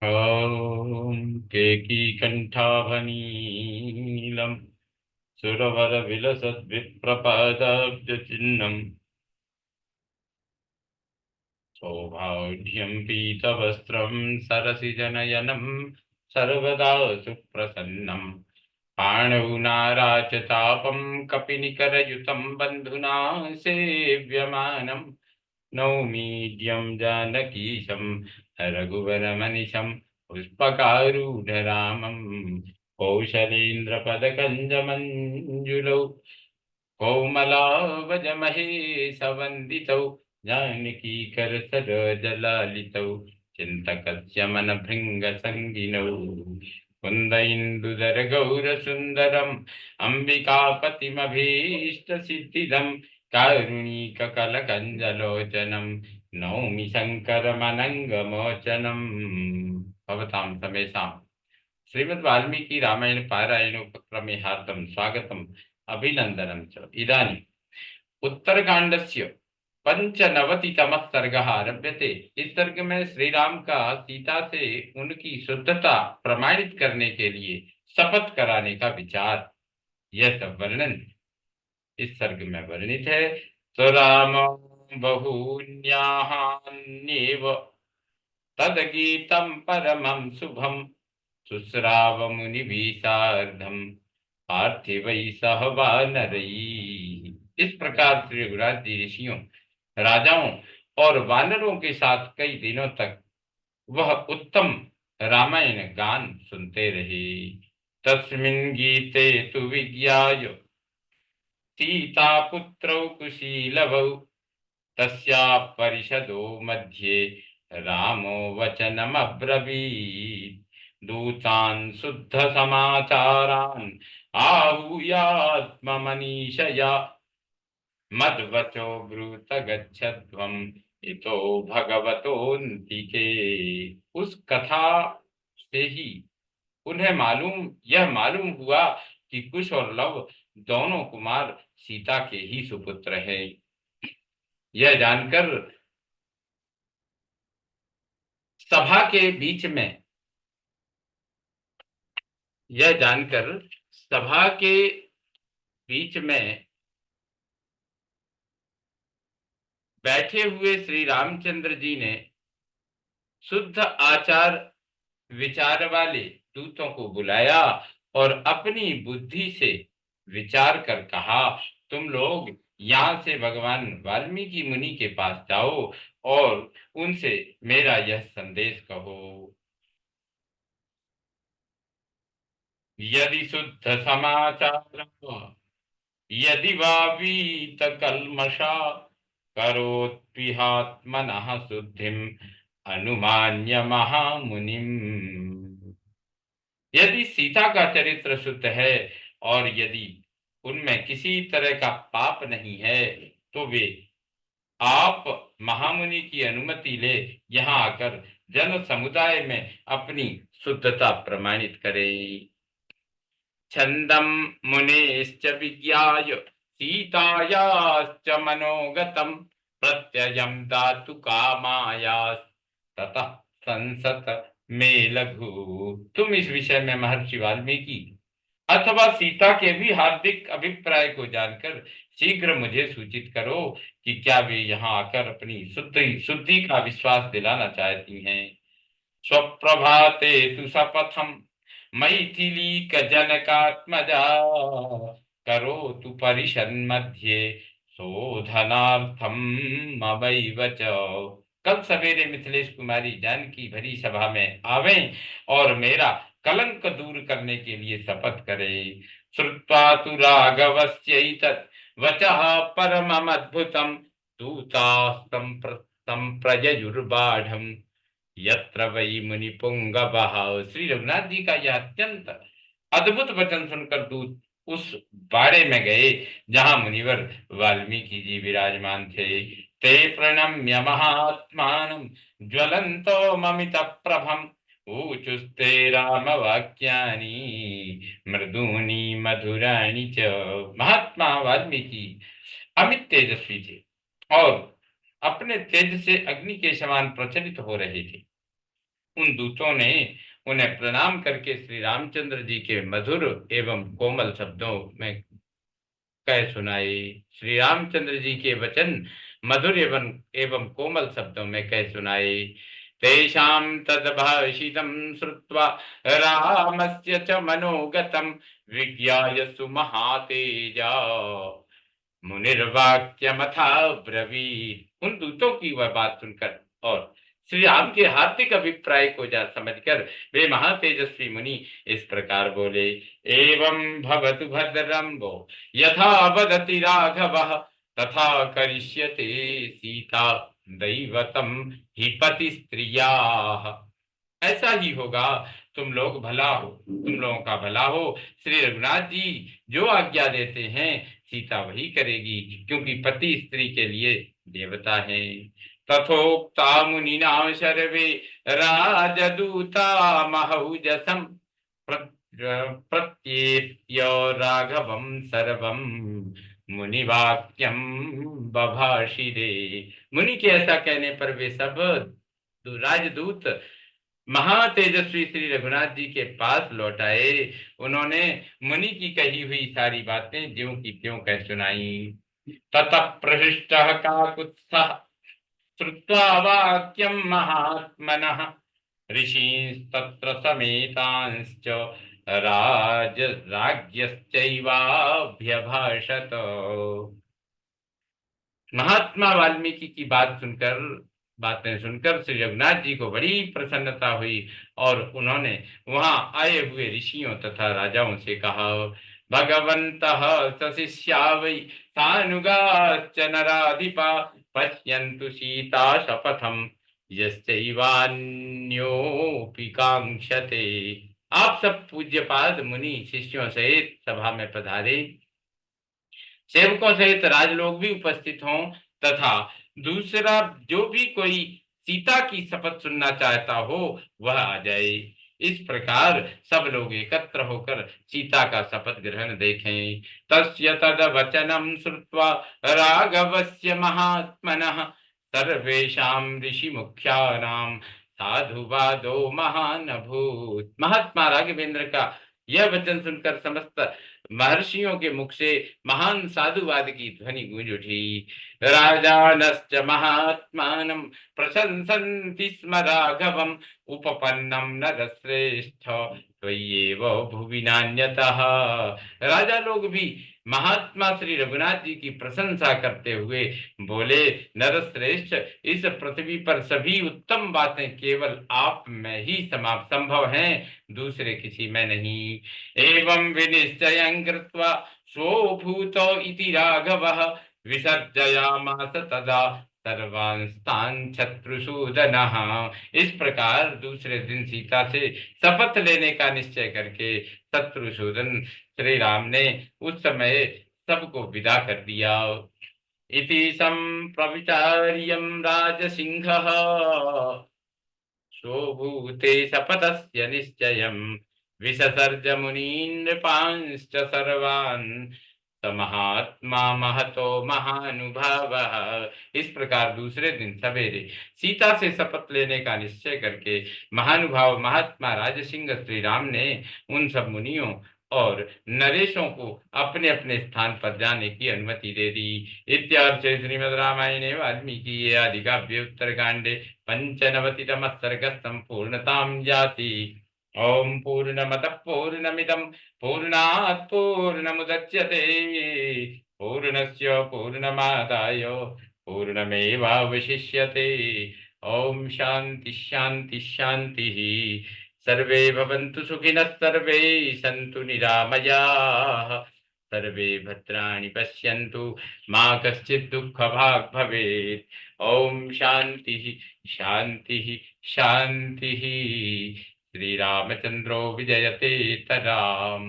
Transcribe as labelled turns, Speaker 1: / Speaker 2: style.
Speaker 1: ॐ केकीकण्ठाभनीलम् सुरवरविलसद्विप्रपादाब्जचिह्नम् सौभाढ्यं पीतवस्त्रं सरसिजनयनं सर्वदा सुप्रसन्नं पाणौ नाराचतापं कपिनिकरयुतं बन्धुना सेव्यमानं नौमीड्यं जानकीशं रघुवरमनिशं पुष्पकारूढरामं कौशलेन्द्रपदकञ्जमञ्जुलौ कोमलावजमहेशवन्दितौ जानकीकरसरोजलालितौ चिन्तकस्य मनभृङ्गसङ्गिनौ कुन्द इन्दुधरगौरसुन्दरम् अम्बिकापतिमभीष्टसिद्धिदं कारुणिककलकञ्जलोचनं नौमि शङ्करमनङ्गमोचनम् भवतां समेषां श्रीमद् वाल्मीकि रामायण पारायणोपक्रमे हार्दं स्वागतम् अभिनंदनम च। इदानीम् उत्तरकांडस्य पंचनवतितमः सर्गः आरभ्यते। इस सर्ग में श्री राम का सीता से उनकी शुद्धता प्रमाणित करने के लिए शपथ कराने का विचार, यह सब वर्णन इस सर्ग में वर्णित है। तो राम बहून्याहान्येव तदगीतं परमं शुभम शुश्राव मुनि सार्धम पार्थिवै सह वानरैः। इस प्रकार श्री युवराज जी ऋषियों, राजाओं और वानरों के साथ कई दिनों तक वह उत्तम रामायण गान सुनते रहे। तस्मिन् गीते तु विज्ञाय सीता पुत्रौ कुशीलवौ तस्याः परिषदो मध्ये रामो वचनमब्रवीत्। दूतान् शुद्ध समाचारान् आहूयात्ममनीषया मद्वचो ब्रूत गच्छध्वम् इतो भगवतोऽन्तिके। उस कथा से ही उन्हें यह मालूम हुआ कि कुश और लव दोनों कुमार सीता के ही सुपुत्र हैं। यह जानकर सभा के बीच में यह जानकर सभा के बीच में बैठे हुए श्री रामचंद्र जी ने शुद्ध आचार विचार वाले दूतों को बुलाया और अपनी बुद्धि से विचार कर कहा, तुम लोग यहाँ से भगवान वाल्मीकि मुनि के पास जाओ और उनसे मेरा यह संदेश कहो। यदि शुद्ध समाचार यदि वावीत कल्मषा करोत्पिहात्मनः शुद्धिम अनुमान्य महामुनिम। यदि सीता का चरित्र शुद्ध है और यदि उनमें किसी तरह का पाप नहीं है तो वे आप महामुनि की अनुमति ले यहाँ आकर जन समुदाय में अपनी शुद्धता प्रमाणित करें। छंदम मुनेश्च विज्ञाय सीतायाश्च मनोगतम प्रत्ययम दातु कामाया ततः संसत में लघु। तुम इस विषय में महर्षि वाल्मीकि अथवा सीता के भी हार्दिक अभिप्राय को जानकर शीघ्र मुझे सूचित करो कि क्या वे यहाँ आकर अपनी शुद्धि का विश्वास दिलाना चाहती हैं। स्वप्रभाते तु सपथम मैथिलीक जनकात्मजा करोतु परिषन्मध्ये शोधनार्थम मवैव च। कल सवेरे मिथिलेश कुमारी जानकी भरी सभा में आवें और मेरा कलंक दूर करने के लिए शपथ करें। श्रुत्वा तु राघवस्यैतत् वचः परममद्भुतं दूतास्तं संप्रययुर्बाढम् यत्र वै मुनि पुंगवः। श्री रघुनाथ जी का यह अत्यंत अद्भुत वचन सुनकर दूत उस बाड़े में गए जहां मुनिवर वाल्मीकि जी विराजमान थे। ते प्रणम्य महात्मानं ज्वलंतो ममित प्रभम ऊचुस्ते राम वाक्यानि मृदूनि मधुराणि च। महात्मा वाल्मीकि अमित तेजस्वी थे और अपने तेज से अग्नि के समान प्रचलित हो रहे थे। उन दूतों ने उन्हें प्रणाम करके श्री रामचंद्र जी के मधुर एवं कोमल शब्दों में कह सुनाए। श्री रामचंद्र जी के वचन मधुर एवं एवं कोमल शब्दों में कह सुनाए। तेषां तद्भाषितं श्रुत्वा रामस्य च मनोगतं विज्ञाय सुमहातेजा मुनिर्वाक्यमथा ब्रवीत। उन दूतों की वह बात सुनकर और श्री राम के हार्दिक अभिप्राय को जा समझकर वे महातेजस्वी मुनि इस प्रकार बोले। एवं भवतु भद्रम्भो यथा वदति राघवः तथा करिष्यते सीता दैवतम हि पति स्त्रियाः। ऐसा ही होगा, तुम लोग भला हो, तुम लोगों का भला हो। श्री रघुनाथ जी जो आज्ञा देते हैं सीता वही करेगी, क्योंकि पति स्त्री के लिए देवता है। तथोक्ता मुनिना सर्वे राजदूता महौजसम प्रत्येत्य राघवं सर्वं मुनिवाक्यम बभाषिरे। मुनि के ऐसा कहने पर वे सब राजदूत महातेजस्वी श्री रघुनाथ जी के पास लौट आए। उन्होंने मुनि की कही हुई सारी बातें ज्यों की त्यों कह सुनाई। ततः प्रहृष्टः काकुत्स्थः श्रुत्वा वाक्यं महात्मनः ऋषींस्तत्र समेतांश्च राज राज्ञश्चैवाभ्यभाषत। महात्मा वाल्मीकि की बातें सुनकर श्री रघुनाथ जी को बड़ी प्रसन्नता हुई और उन्होंने वहां आए हुए ऋषियों तथा राजाओं से कहा। भगवन्तः सशिष्या वै सानुगाश्च नराधिपा पश्यन्तु सीता शपथम यश्चैवान्योऽपि कांक्षते। आप सब पूज्यपाद मुनि शिष्यों सहित सभा में पधारे। सेवकों सहित राजलोग भी उपस्थित हों तथा दूसरा जो भी कोई सीता की शपथ सुनना चाहता हो वह आ जाए। इस प्रकार सब लोग एकत्र होकर सीता का शपथ ग्रहण देखें। तस्य तद वचनम श्रुत्वा राघवस्य महात्मनः सर्वेषां ऋषि मुख्यानां साधुवादो महान भूत। महात्मा राघवेंद्र का यह वचन सुनकर समस्त महर्षियों के मुख से महान साधुवाद की ध्वनि गूंज उठी। राजानश्च महात्मानं प्रशंसन्ति स्म राघवम् उपपन्नं नरश्रेष्ठ त्वय्येव भुवि नान्यतः। राजा लोग भी महात्मा श्री रघुनाथ जी की प्रशंसा करते हुए बोले, नरश्रेष्ठ, इस पृथ्वी पर सभी उत्तम बातें केवल आप में ही संभव हैं, दूसरे किसी में नहीं। एवं विनिश्चयं कृत्वा स्वभूतो इति राघवः विसर्जयामास तदा सर्वांस्तान् शत्रुसूदनः। इस प्रकार दूसरे दिन सीता से शपथ लेने का निश्चय करके शत्रुसूदन श्री राम ने उस समय सबको विदा कर दिया। इति संप्रविचार्यं राजसिंहः स्वभूते शपथस्य निश्चयम् विससर्ज मुनीन् नृपांश्च सर्वान् स महात्मा महतो महानुभावः। इस प्रकार दूसरे दिन सवेरे सीता से शपथ लेने का निश्चय करके महानुभाव महात्मा राजसिंह श्री राम ने उन सब मुनियों और नरेशों को अपने अपने स्थान पर जाने की अनुमति दे दी। इत्यार्थे श्रीमद् रामायणे वाल्मीकि आदि काव्ये उत्तरकांडे पंचनवतितमः सर्गः सम्पूर्णतां याति। ओम पूर्णमदः पूर्णमिदं पूर्णात् पूर्णमुदच्यते पूर्णस्य पूर्णमादाय पूर्णमेवावशिष्यते। ओम शांति शांति शांति। सर्वे भवन्तु सुखिनः सर्वे सन्तु निरामयाः सर्वे भद्राणि पश्यन्तु मा कश्चित् दुःखभाग् भवेत्। ओम शांति शांति शांति। श्री रामचंद्रो विजयते तराम।